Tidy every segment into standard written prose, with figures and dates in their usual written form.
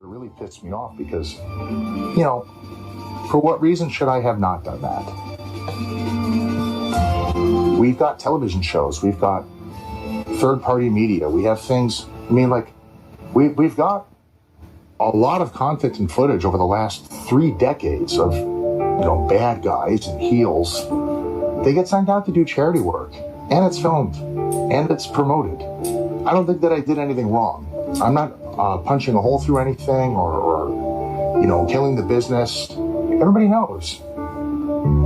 It really pissed me off because, for what reason should I have not done that? We've got television shows. We've got third-party media. We have things. We've got a lot of content and footage over the last 3 decades of, bad guys and heels. They get sent out to do charity work, and it's filmed, and it's promoted. I don't think that I did anything wrong. I'm not punching a hole through anything or killing the business. Everybody knows.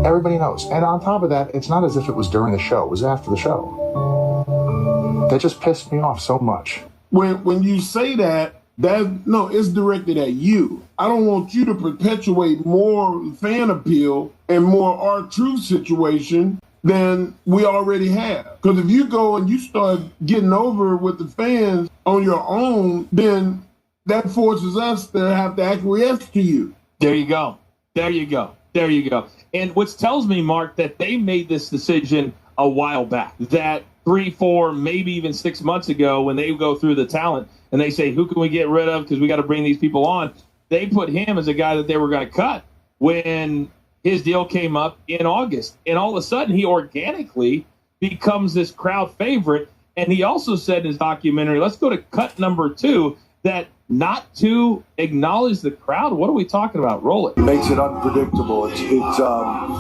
Everybody knows. And on top of that, it's not as if it was during the show. It was after the show. That just pissed me off so much. When you say that, it's directed at you. I don't want you to perpetuate more fan appeal and more R-Truth situation than we already have. Because if you go and you start getting over with the fans on your own, then that forces us to have to acquiesce to you. There you go. There you go. There you go. And which tells me, Mark, that they made this decision a while back, that 3, 4, maybe even 6 months ago, when they go through the talent and they say, who can we get rid of because we got to bring these people on? They put him as a guy that they were going to cut when his deal came up in August. And all of a sudden, he organically becomes this crowd favorite. And he also said in his documentary, let's go to cut number 2, that not to acknowledge the crowd. What are we talking about? Roll it. It makes it unpredictable. You have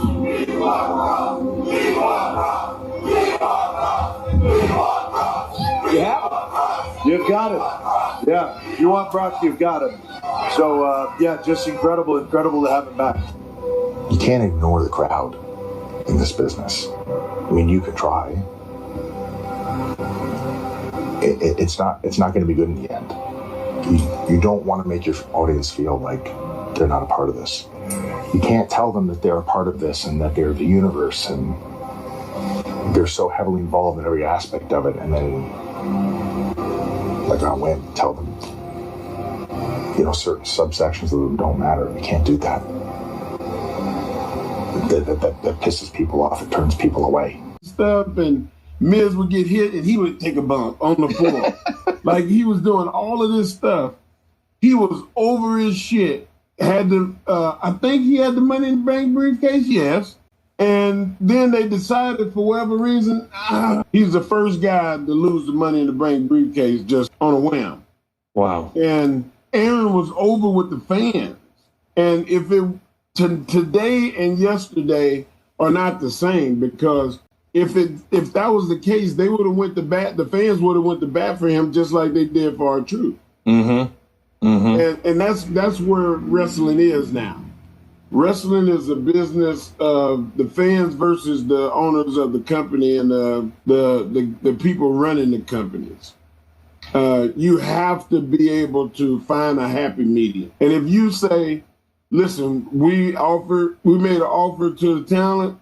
it. You've got it. Yeah, you want Brock, you've got him. So, just incredible to have him back. You can't ignore the crowd in this business. You can try. It's not going to be good in the end. You don't want to make your audience feel like they're not a part of this. You can't tell them that they're a part of this and that they're the universe and they're so heavily involved in every aspect of it, and then on whim tell them certain subsections of them don't matter. You can't do that. That pisses people off. It turns people away. Stuff, and Miz would get hit and he would take a bump on the floor. Like he was doing all of this stuff. He was over his shit. I think he had the Money in the Bank briefcase, yes. And then they decided for whatever reason, he's the first guy to lose the Money in the Bank briefcase just on a whim. Wow. And Aron was over with the fans. And if today and yesterday are not the same, because if that was the case, they would have went to bat. The fans would have went to bat for him just like they did for R-Truth. Mm-hmm. Mm-hmm. And that's where wrestling is now. Wrestling is a business of the fans versus the owners of the company and the people running the companies. You have to be able to find a happy medium. And if you say, listen, we made an offer to the talent,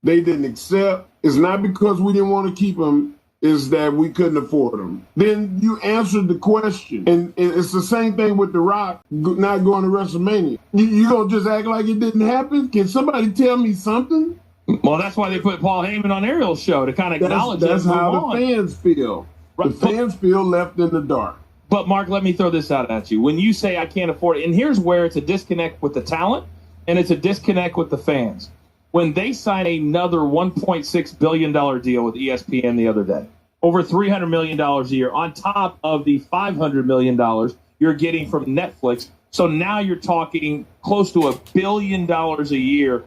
they didn't accept, it's not because we didn't want to keep them, is that we couldn't afford them. Then you answered the question. And it's the same thing with The Rock not going to WrestleMania. You don't just act like it didn't happen? Can somebody tell me something? Well, that's why they put Paul Heyman on Ariel's show, to kind of acknowledge that's how the fans feel. Right. The fans feel left in the dark. But, Mark, let me throw this out at you. When you say I can't afford it, and here's where it's a disconnect with the talent and it's a disconnect with the fans. When they signed another $1.6 billion deal with ESPN the other day, over $300 million a year, on top of the $500 million you're getting from Netflix. So now you're talking close to $1 billion a year